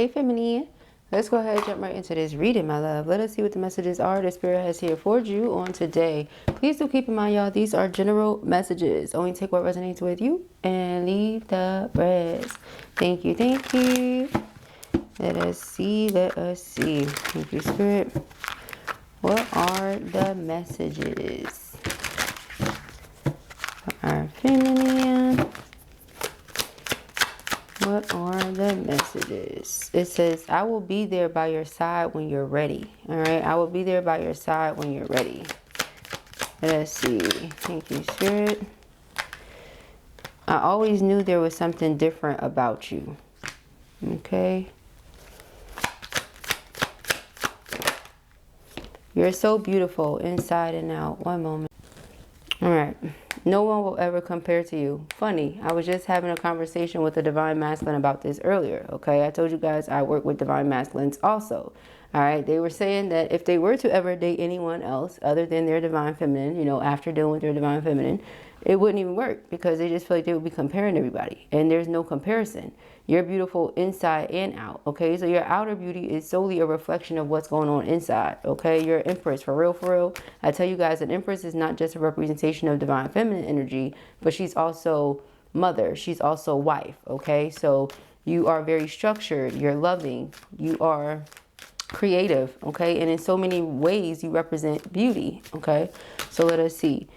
Hey, Feminine. Let's go ahead and jump right into this reading, my love. Let us see what the messages are the Spirit has here for you on today. Please do keep in mind, y'all, these are general messages. Only take what resonates with you and leave the rest. Thank you, thank you. Let us see, let us see. Thank you, Spirit. What are the messages for our feminine? What are the messages? It says, I will be there by your side when you're ready. All right. I will be there by your side when you're ready. Let's see. Thank you, Spirit. I always knew there was something different about you. Okay. You're so beautiful inside and out. One moment. All right. No one will ever compare to you. Funny, I was just having a conversation with the Divine Masculine about this earlier, okay? I told you guys I work with Divine Masculines also, all right? They were saying that if they were to ever date anyone else other than their Divine Feminine, you know, after dealing with their Divine Feminine, it wouldn't even work because they just feel like they would be comparing everybody. And there's no comparison. You're beautiful inside and out, okay? So your outer beauty is solely a reflection of what's going on inside, okay? You're an Empress, for real, for real. I tell you guys, an Empress is not just a representation of Divine Feminine energy, but she's also mother. She's also wife, okay? So you are very structured. You're loving. You are creative, okay? And in so many ways, you represent beauty, okay? So let us see.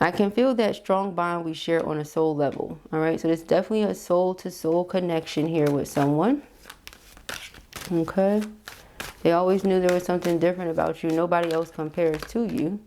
I can feel that strong bond we share on a soul level. All right. So there's definitely a soul to soul connection here with someone. Okay. They always knew there was something different about you. Nobody else compares to you.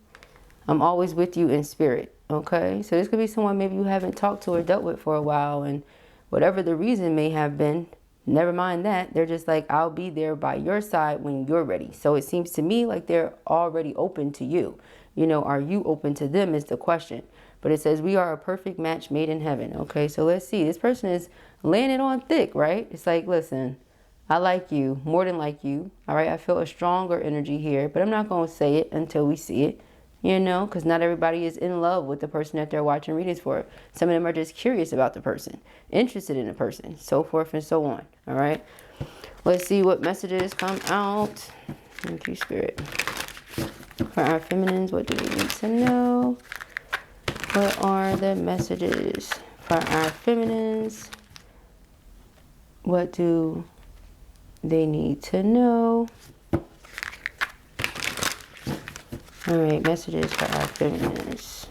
I'm always with you in spirit. Okay. So this could be someone maybe you haven't talked to or dealt with for a while. And whatever the reason may have been, never mind that. They're just like, I'll be there by your side when you're ready. So it seems to me like they're already open to you. You know, are you open to them is the question. But it says we are a perfect match made in heaven. Okay, so let's see. This person is laying it on thick, right? It's like, listen, I like you more than like you. All right, I feel a stronger energy here, but I'm not going to say it until we see it, you know, because not everybody is in love with the person that they're watching readings for. Some of them are just curious about the person, interested in the person, so forth and so on. All right, let's see what messages come out. Thank you, Spirit. For our feminines, what do we need to know? What are the messages for our feminines? What do they need to know? All right, messages for our feminines.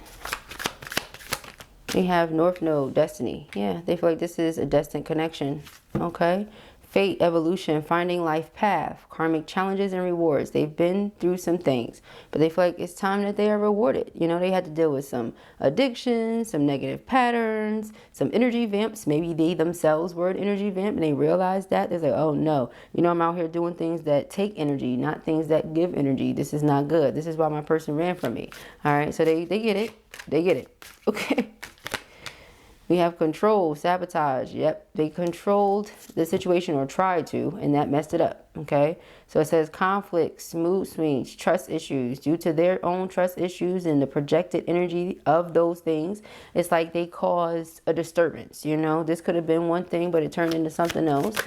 We have North Node, destiny. Yeah, they feel like this is a destined connection. Okay. Fate, evolution, finding life path, karmic challenges and rewards. They've been through some things, but they feel like it's time that they are rewarded. You know, they had to deal with some addictions, some negative patterns, some energy vamps. Maybe they themselves were an energy vamp and they realized that. They're like, oh no, you know, I'm out here doing things that take energy, not things that give energy. This is not good. This is why my person ran from me. All right, so they get it. They get it. Okay. We have control, sabotage. Yep, they controlled the situation or tried to, and that messed it up. Okay, so it says conflicts, mood swings, trust issues due to their own trust issues and the projected energy of those things. It's like they caused a disturbance. You know, this could have been one thing, but it turned into something else.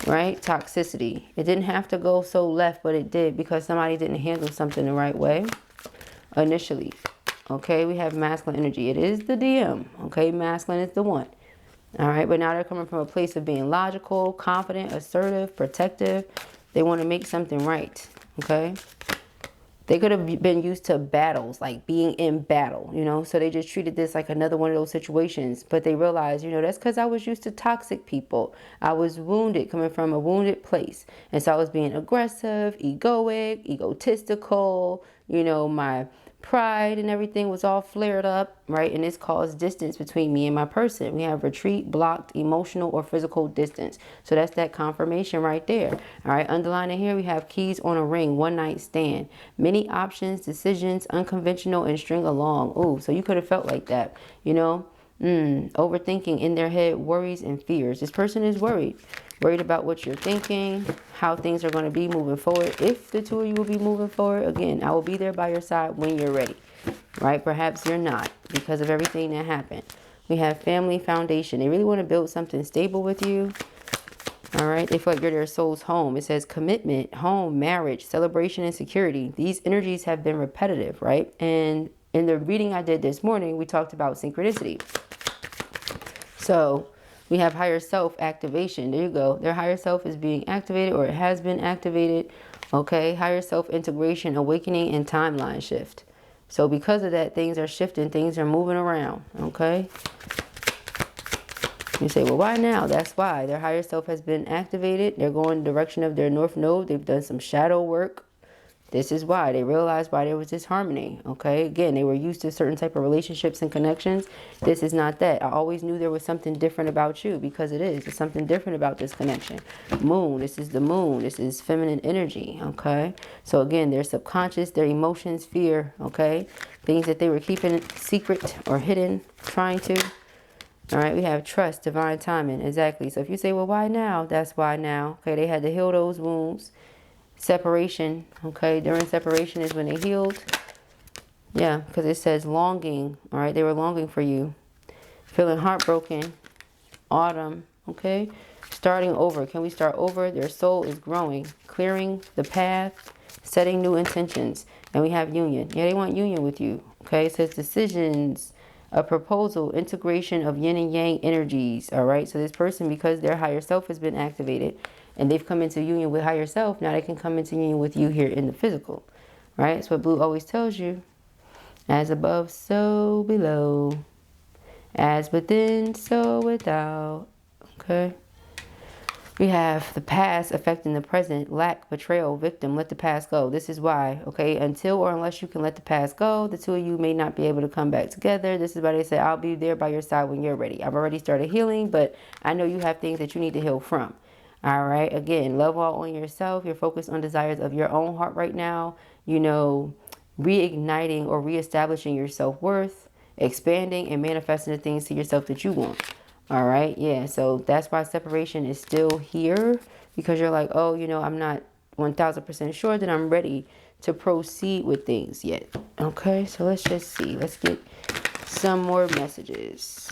Right? Toxicity. It didn't have to go so left, but it did because somebody didn't handle something the right way initially. Okay, we have masculine energy. It is the DM. Okay, masculine is the one. All right, but now they're coming from a place of being logical, confident, assertive, protective. They want to make something right. Okay, they could have been used to battles, like being in battle, you know, so they just treated this like another one of those situations. But they realized, you know, that's because I was used to toxic people. I was wounded, coming from a wounded place. And so I was being aggressive, egoic, egotistical, you know, my pride and everything was all flared up, right? And this caused distance between me and my person. We have retreat, blocked, emotional or physical distance. So that's that confirmation right there. All right, underlining here, we have keys on a ring, one night stand, many options, decisions, unconventional, and string along. Oh, so you could have felt like that, you know, overthinking in their head, worries and fears. This person is worried about what you're thinking, how things are going to be moving forward. If the two of you will be moving forward, again, I will be there by your side when you're ready, right? Perhaps you're not because of everything that happened. We have family foundation. They really want to build something stable with you. All right, they feel like you're their soul's home. It says commitment, home, marriage, celebration, and security. These energies have been repetitive, right? And in the reading I did this morning, we talked about synchronicity. So we have higher self activation. There you go. Their higher self is being activated, or it has been activated. Okay, higher self integration, awakening, and timeline shift. So because of that, things are shifting, things are moving around. Okay. You say, well, why now? That's why. Their higher self has been activated. They're going in the direction of their north node. They've done some shadow work. This is why. They realized why there was disharmony. Okay. Again, they were used to certain type of relationships and connections. This is not that. I always knew there was something different about you, because it is. There's something different about this connection. Moon. This is the moon. This is feminine energy. Okay. So again, their subconscious, their emotions, fear. Okay. Things that they were keeping secret or hidden, trying to. All right, we have trust, divine timing. Exactly. So if you say, well, why now? That's why now. Okay, they had to heal those wounds. Separation. Okay, during separation is when they healed. Yeah, because it says longing. All right, they were longing for you. Feeling heartbroken. Autumn. Okay, starting over. Can we start over? Their soul is growing. Clearing the path. Setting new intentions. And we have union. Yeah, they want union with you. Okay, it says decisions. A proposal, integration of yin and yang energies. All right, so this person, because their higher self has been activated and they've come into union with higher self, now they can come into union with you here in the physical. Right, that's what blue always tells you. As above, so below. As within, so without. Okay. We have the past affecting the present, lack, betrayal, victim, let the past go. This is why, okay, until or unless you can let the past go, the two of you may not be able to come back together. This is why they say, I'll be there by your side when you're ready. I've already started healing, but I know you have things that you need to heal from. All right, again, love all on yourself. You're focused on desires of your own heart right now. You know, reigniting or reestablishing your self-worth, expanding and manifesting the things to yourself that you want. All right. Yeah. So that's why separation is still here, because you're like, oh, you know, I'm not 1000% sure that I'm ready to proceed with things yet. Okay. So let's just see. Let's get some more messages.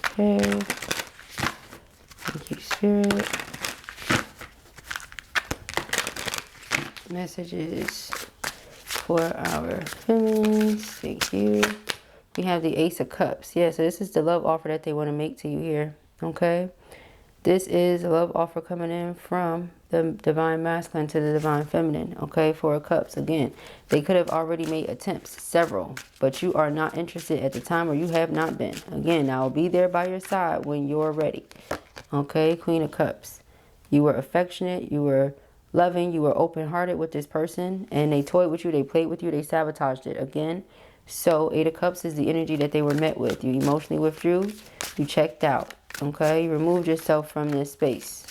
Okay. Thank you, Spirit. Messages for our feminines. Thank you. We have the Ace of Cups. Yeah, so this is the love offer that they want to make to you here. Okay. This is a love offer coming in from the divine masculine to the divine feminine. Okay, Four of Cups. Again, they could have already made attempts, several, but you are not interested at the time, or you have not been. Again, I will be there by your side when you're ready. Okay, Queen of Cups. You were affectionate. You were loving. You were open-hearted with this person, and they toyed with you. They played with you. They sabotaged it. Again. So, Eight of Cups is the energy that they were met with. You emotionally withdrew. You checked out. Okay? You removed yourself from this space.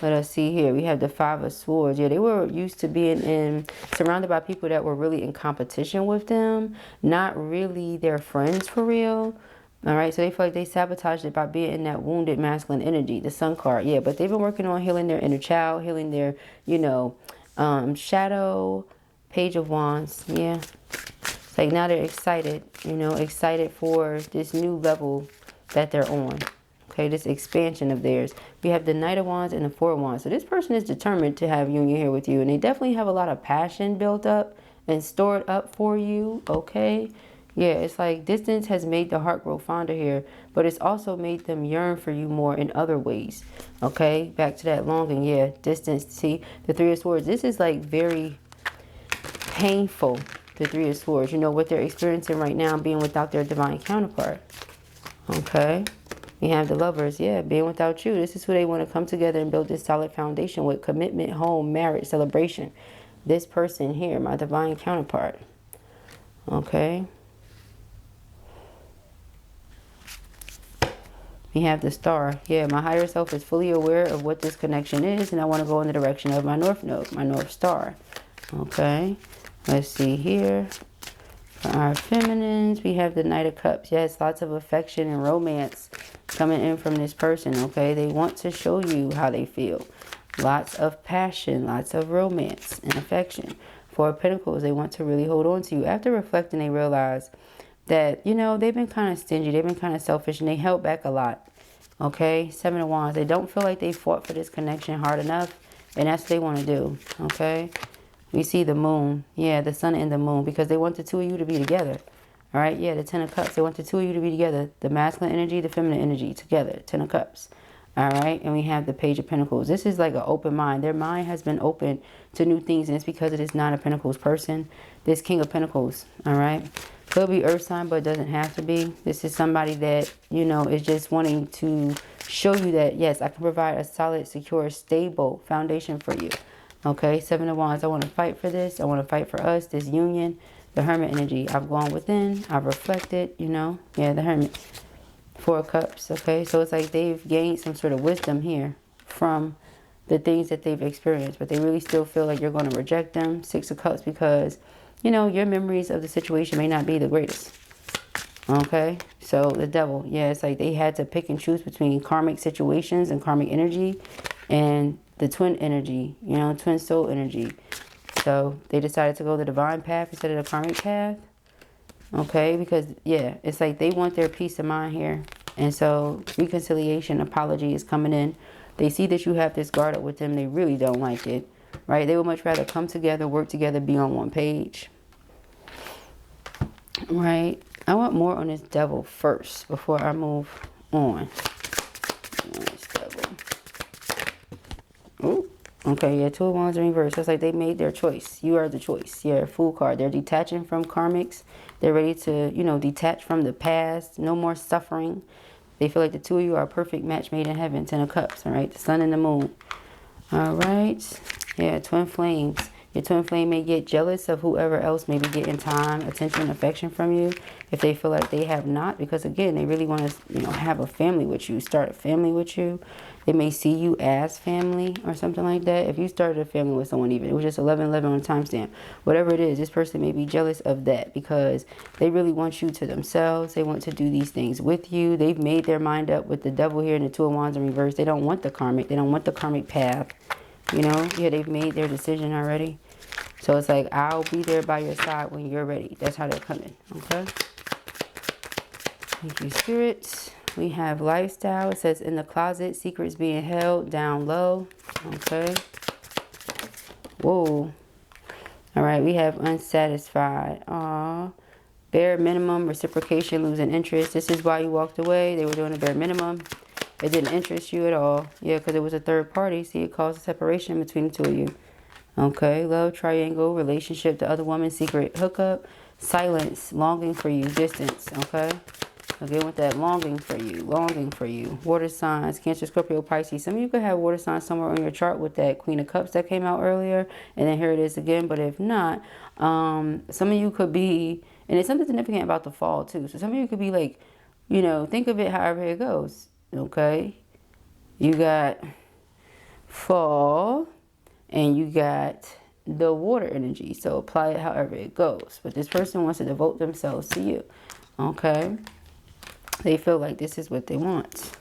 Let us see here. We have the Five of Swords. Yeah, they were used to being surrounded by people that were really in competition with them. Not really their friends for real. All right? So, they feel like they sabotaged it by being in that wounded masculine energy. The Sun card. Yeah, but they've been working on healing their inner child. Healing their, you know, shadow. Page of Wands. Yeah. Like now they're excited, you know, excited for this new level that they're on. Okay, this expansion of theirs. We have the Knight of Wands and the Four of Wands. So this person is determined to have union here with you. And they definitely have a lot of passion built up and stored up for you. Okay. Yeah, it's like distance has made the heart grow fonder here. But it's also made them yearn for you more in other ways. Okay, back to that longing. Yeah, distance. See, the Three of Swords. This is like very painful. The Three of Swords, you know, what they're experiencing right now, being without their divine counterpart. Okay. We have the Lovers. Yeah, being without you. This is who they want to come together and build this solid foundation with. Commitment, home, marriage, celebration. This person here, my divine counterpart. Okay. We have the Star. Yeah, my higher self is fully aware of what this connection is, and I want to go in the direction of my North Node, my North Star. Okay. Let's see here. For our feminines, we have the Knight of Cups. Yes, lots of affection and romance coming in from this person, okay? They want to show you how they feel. Lots of passion, lots of romance and affection. Four of Pentacles, they want to really hold on to you. After reflecting, they realize that, you know, they've been kind of stingy. They've been kind of selfish, and they held back a lot. Okay, Seven of Wands. They don't feel like they fought for this connection hard enough, and that's what they want to do. Okay, we see the moon. Yeah, the sun and the moon, because they want the two of you to be together. All right, yeah, the Ten of Cups. They want the two of you to be together. The masculine energy, the feminine energy together. Ten of Cups. All right, and we have the Page of Pentacles. This is like an open mind. Their mind has been open to new things, and it's because of this Nine of Pentacles person. This King of Pentacles, all right? Could be earth sign, but it doesn't have to be. This is somebody that, you know, is just wanting to show you that, yes, I can provide a solid, secure, stable foundation for you. Okay, Seven of Wands. I want to fight for this. I want to fight for us, this union. The Hermit energy. I've gone within. I've reflected, you know. Yeah, the Hermit. Four of Cups. Okay, so it's like they've gained some sort of wisdom here from the things that they've experienced, but they really still feel like you're going to reject them. Six of Cups, because, you know, your memories of the situation may not be the greatest. Okay, so the Devil. Yeah, it's like they had to pick and choose between karmic situations and karmic energy and the twin energy, you know, twin soul energy. So they decided to go the divine path instead of the karmic path. Okay, because, yeah, it's like they want their peace of mind here. And so reconciliation, apology is coming in. They see that you have this guard up with them. They really don't like it, right? They would much rather come together, work together, be on one page. Right? I want more on this Devil first before I move on. This Devil. Ooh. Okay, yeah, Two of Wands in reverse. That's like they made their choice. You are the choice. Yeah, Fool card. They're detaching from karmics. They're ready to, you know, detach from the past. No more suffering. They feel like the two of you are a perfect match made in heaven. Ten of Cups, all right? The sun and the moon. All right. Yeah, twin flames. Your twin flame may get jealous of whoever else may be getting time, attention, affection from you if they feel like they have not. Because, again, they really want to, you know, have a family with you, start a family with you. They may see you as family or something like that. If you started a family with someone, even, it was just 11/11 on a timestamp. Whatever it is, this person may be jealous of that because they really want you to themselves. They want to do these things with you. They've made their mind up with the Devil here and the Two of Wands in reverse. They don't want the karmic. They don't want the karmic path. You know, yeah, they've made their decision already. So it's like, I'll be there by your side when you're ready. That's how they're coming, okay? Thank you, spirits. We have lifestyle. It says, in the closet, secrets being held down low. Okay. Whoa. All right, we have unsatisfied. Aw. Bare minimum, reciprocation, losing interest. This is why you walked away. They were doing a bare minimum. It didn't interest you at all. Yeah, because it was a third party. See, it caused a separation between the two of you. Okay, love triangle, relationship, the other woman, secret hookup, silence, longing for you, distance. Okay. Again, with that longing for you. Water signs, Cancer, Scorpio, Pisces. Some of you could have water signs somewhere on your chart with that Queen of Cups that came out earlier. And then here it is again. But if not, some of you could be, and it's something significant about the fall too. So some of you could be like, you know, think of it however it goes. Okay. You got fall and you got the water energy. So apply it however it goes. But this person wants to devote themselves to you. Okay. They feel like this is what they want.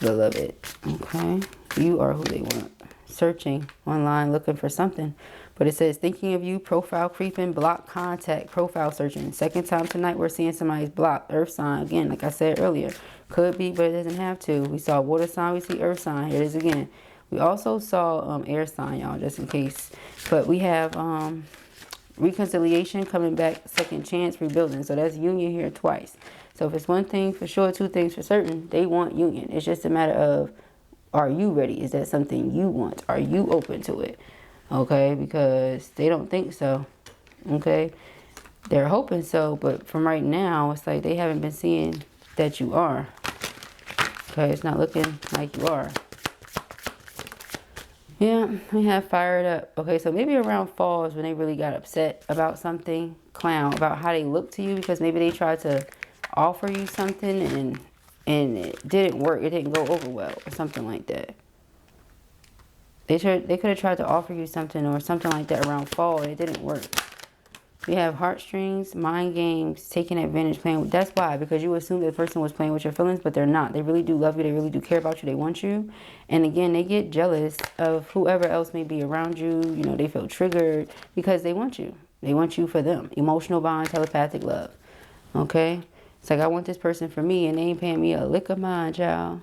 Beloved. Okay. You are who they want. Searching online, looking for something. But it says, thinking of you, profile creeping, block contact, profile searching. Second time tonight, we're seeing somebody's blocked. Earth sign. Again, like I said earlier. Could be, but it doesn't have to. We saw water sign. We see earth sign. Here it is again. We also saw air sign, y'all, just in case. But we have reconciliation, coming back, second chance, rebuilding. So that's union here twice. So if it's one thing for sure, two things for certain, they want union. It's just a matter of, are you ready? Is that something you want? Are you open to it? Okay, because they don't think so. Okay, they're hoping so, but from right now, it's like they haven't been seeing that you are. Okay, it's not looking like you are. Yeah, we have fired up. Okay, so maybe around fall is when they really got upset about something. Clown, about how they look to you, because maybe they tried to offer you something and it didn't work. It didn't go over well or something like that. They could have tried to offer you something or something like that around fall and it didn't work. We have heartstrings, mind games, taking advantage, playing. That's why, because you assume the person was playing with your feelings, but they're not. They really do love you. They really do care about you. They want you. And again, they get jealous of whoever else may be around you. You know, they feel triggered because they want you. They want you for them. Emotional bond, telepathic love. Okay? It's like I want this person for me, and they ain't paying me a lick of mind, y'all.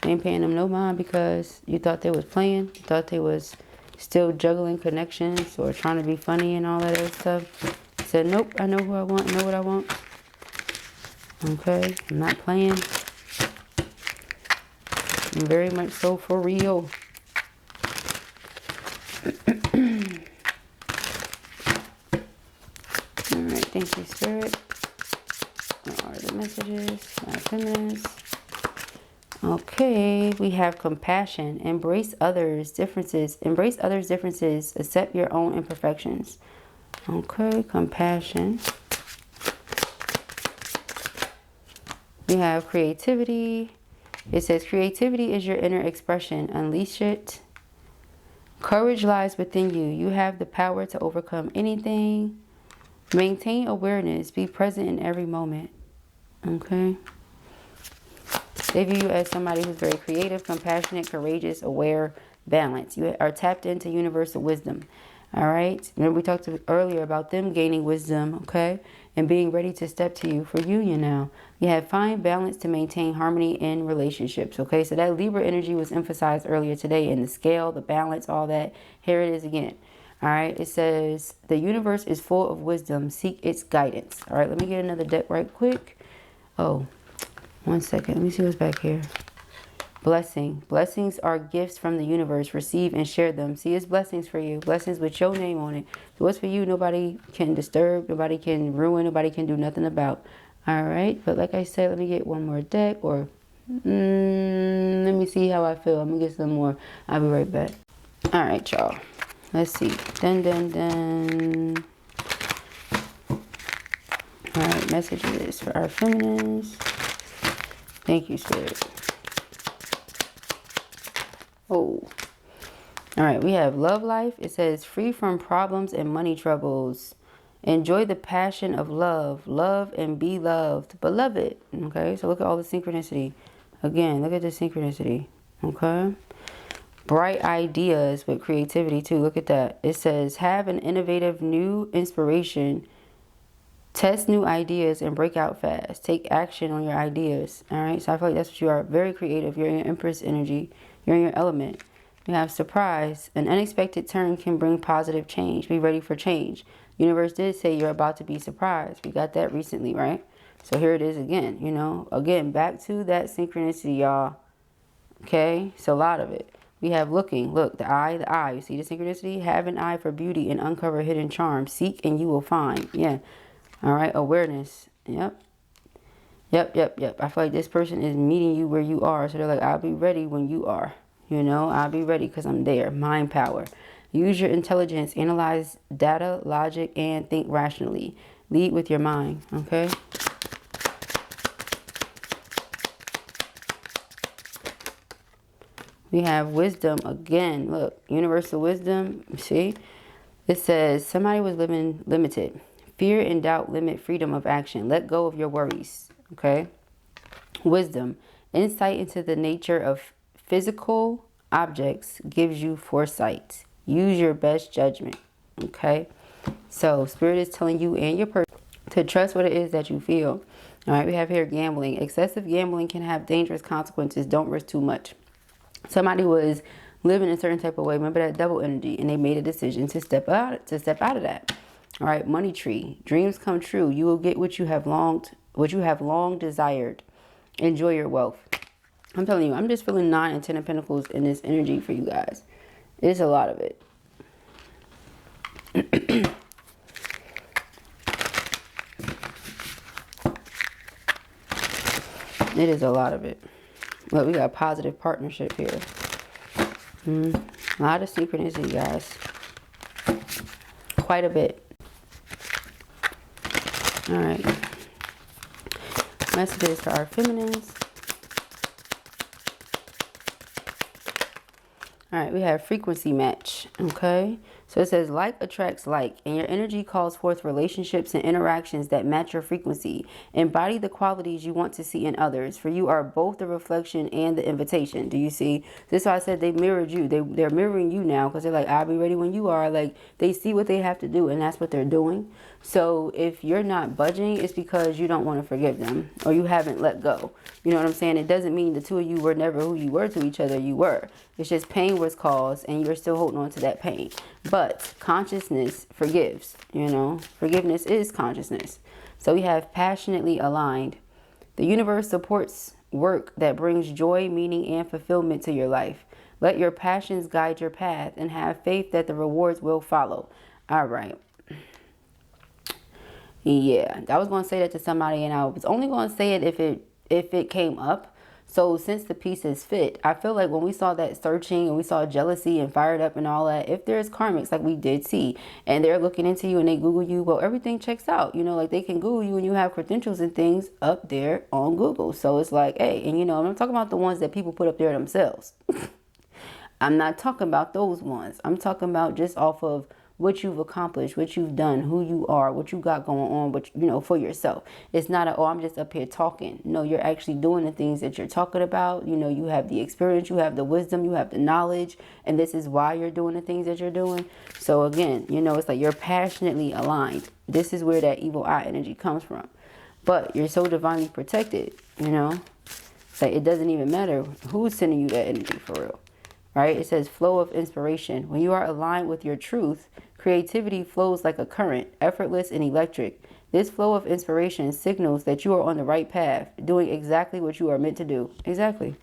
They ain't paying them no mind because you thought they was playing. You thought they was still juggling connections or trying to be funny and all that other stuff. Said, nope, I know who I want, I know what I want. Okay, I'm not playing. I'm very much so for real. Alright, thank you, Spirit. What are the messages? My feminists. Okay, we have compassion. Embrace others' differences. Embrace others' differences. Accept your own imperfections. Okay, compassion. We have creativity. It says creativity is your inner expression. Unleash it. Courage lies within you. You have the power to overcome anything. Maintain awareness. Be present in every moment. Okay. They view you as somebody who's very creative, compassionate, courageous, aware, balanced. You are tapped into universal wisdom. All right. Remember we talked earlier about them gaining wisdom, okay, and being ready to step to you for union now. You have fine balance to maintain harmony in relationships, okay? So that Libra energy was emphasized earlier today in the scale, the balance, all that. Here it is again. All right. It says the universe is full of wisdom. Seek its guidance. All right. Let me get another deck right quick. Oh, 1 second. Let me see what's back here. Blessing. Blessings are gifts from the universe. Receive and share them. See, it's blessings for you. Blessings with your name on it. So what's for you, nobody can disturb. Nobody can ruin. Nobody can do nothing about. All right. But like I said, let me get one more deck or let me see how I feel. I'm going to get some more. I'll be right back. All right, y'all. Let's see. Dun, dun, dun. All right. Messages for our feminists. Thank you, Spirit. Oh, all right. We have love life. It says free from problems and money troubles. Enjoy the passion of love. Love and be loved. Beloved. Okay. So look at all the synchronicity. Again, look at the synchronicity. Okay. Bright ideas with creativity too. Look at that. It says have an innovative new inspiration. Test new ideas and break out fast. Take action on your ideas. All right. So I feel like that's what you are. Very creative. You're in your Empress energy. You're in your element. You have surprise. An unexpected turn can bring positive change. Be ready for change. Universe did say you're about to be surprised. We got that recently, right? So here it is again. You know, again, back to that synchronicity, y'all. Okay. It's a lot of it. We have looking. Look, the eye, the eye. You see the synchronicity? Have an eye for beauty and uncover hidden charms. Seek and you will find. Yeah. All right. Awareness. Yep. Yep. I feel like this person is meeting you where you are. So they're like, I'll be ready when you are. You know, I'll be ready because I'm there. Mind power. Use your intelligence. Analyze data, logic, and think rationally. Lead with your mind. Okay. We have wisdom again. Look, universal wisdom. See, it says somebody was living limited. Fear and doubt limit freedom of action. Let go of your worries. Okay. Wisdom. Insight into the nature of physical objects gives you foresight. Use your best judgment. Okay. So Spirit is telling you and your person to trust what it is that you feel. All right. We have here gambling. Excessive gambling can have dangerous consequences. Don't risk too much. Somebody was living a certain type of way. Remember that double energy, and they made a decision to step out of that. All right, money tree. Dreams come true. You will get what you have long desired. Enjoy your wealth. I'm telling you, I'm just feeling 9 and 10 of Pentacles in this energy for you guys. It's a lot of it. It is a lot of it. Look, we got a positive partnership here. A lot of synchronicity, guys. Quite a bit. All right. Messages for our feminines. All right, we have frequency match. Okay. So it says like attracts like, and your energy calls forth relationships and interactions that match your frequency. Embody the qualities you want to see in others, for you are both the reflection and the invitation. Do you see? This is why I said they mirrored you. They're mirroring you now, because they're like, I'll be ready when you are. Like, they see what they have to do, and that's what they're doing. So if you're not budging, it's because you don't want to forgive them, or you haven't let go. You know what I'm saying? It doesn't mean the two of you were never who you were to each other. You were. It's just pain was caused, and you're still holding on to that pain. But consciousness forgives, you know. Forgiveness is consciousness. So we have passionately aligned. The universe supports work that brings joy, meaning, and fulfillment to your life. Let your passions guide your path, and have faith that the rewards will follow. All right. Yeah, I was going to say that to somebody, and I was only going to say it if it came up. So since the pieces fit, I feel like when we saw that searching and we saw jealousy and fired up and all that, if there's karmics like we did see, and they're looking into you and they Google you, well, everything checks out. You know, like they can Google you and you have credentials and things up there on Google. So it's like, hey, and you know, I'm talking about the ones that people put up there themselves. I'm not talking about those ones. I'm talking about just off of what you've accomplished, what you've done, who you are, what you got going on, but you know, for yourself. It's not oh, I'm just up here talking. No, you're actually doing the things that you're talking about. You know, you have the experience, you have the wisdom, you have the knowledge, and this is why you're doing the things that you're doing. So again, you know, it's like you're passionately aligned. This is where that evil eye energy comes from. But you're so divinely protected, you know. It's like it doesn't even matter who's sending you that energy for real. Right? It says flow of inspiration. When you are aligned with your truth, creativity flows like a current, effortless and electric. This flow of inspiration signals that you are on the right path, doing exactly what you are meant to do. Exactly.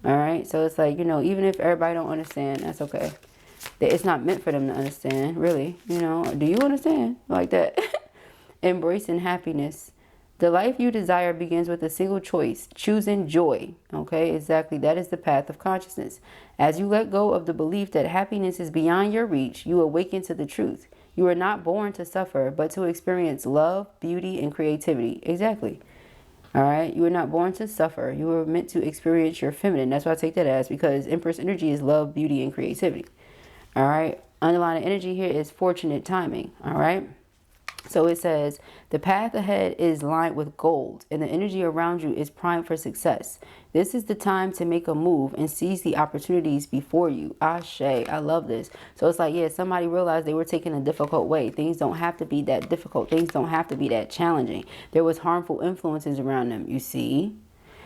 All right. So it's like, you know, even if everybody don't understand, that's okay. It's not meant for them to understand, really. You know, do you understand? Like that. Embracing happiness. The life you desire begins with a single choice, choosing joy. Okay, exactly. That is the path of consciousness. As you let go of the belief that happiness is beyond your reach, you awaken to the truth. You are not born to suffer, but to experience love, beauty, and creativity. Exactly. All right. You are not born to suffer. You are meant to experience your feminine. That's what I take that as, because Empress energy is love, beauty, and creativity. All right. Underlying energy here is fortunate timing. All right. So it says, the path ahead is lined with gold, and the energy around you is primed for success. This is the time to make a move and seize the opportunities before you. Ashe, I love this. So it's like, yeah, somebody realized they were taking a difficult way. Things don't have to be that difficult. Things don't have to be that challenging. There was harmful influences around them, you see.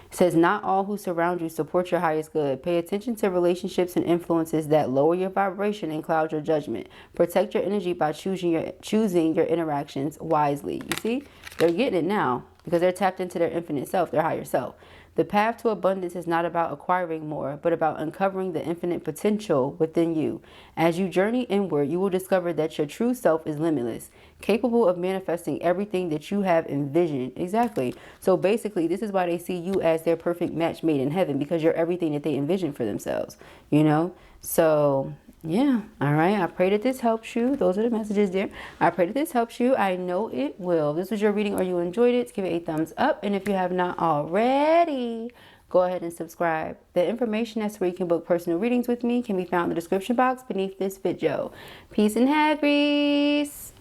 It says, not all who surround you support your highest good. Pay attention to relationships and influences that lower your vibration and cloud your judgment. Protect your energy by choosing your interactions wisely. You see, they're getting it now because they're tapped into their infinite self, their higher self. The path to abundance is not about acquiring more, but about uncovering the infinite potential within you. As you journey inward, you will discover that your true self is limitless, capable of manifesting everything that you have envisioned. Exactly. So basically, this is why they see you as their perfect match made in heaven, because you're everything that they envision for themselves, you know? So yeah, all right. I pray that this helps you. Those are the messages there. I pray that this helps you. I know it will. If this was your reading or you enjoyed it, give it a thumbs up. And if you have not already, go ahead and subscribe. The information as to where you can book personal readings with me can be found in the description box beneath this video. Peace and happiness.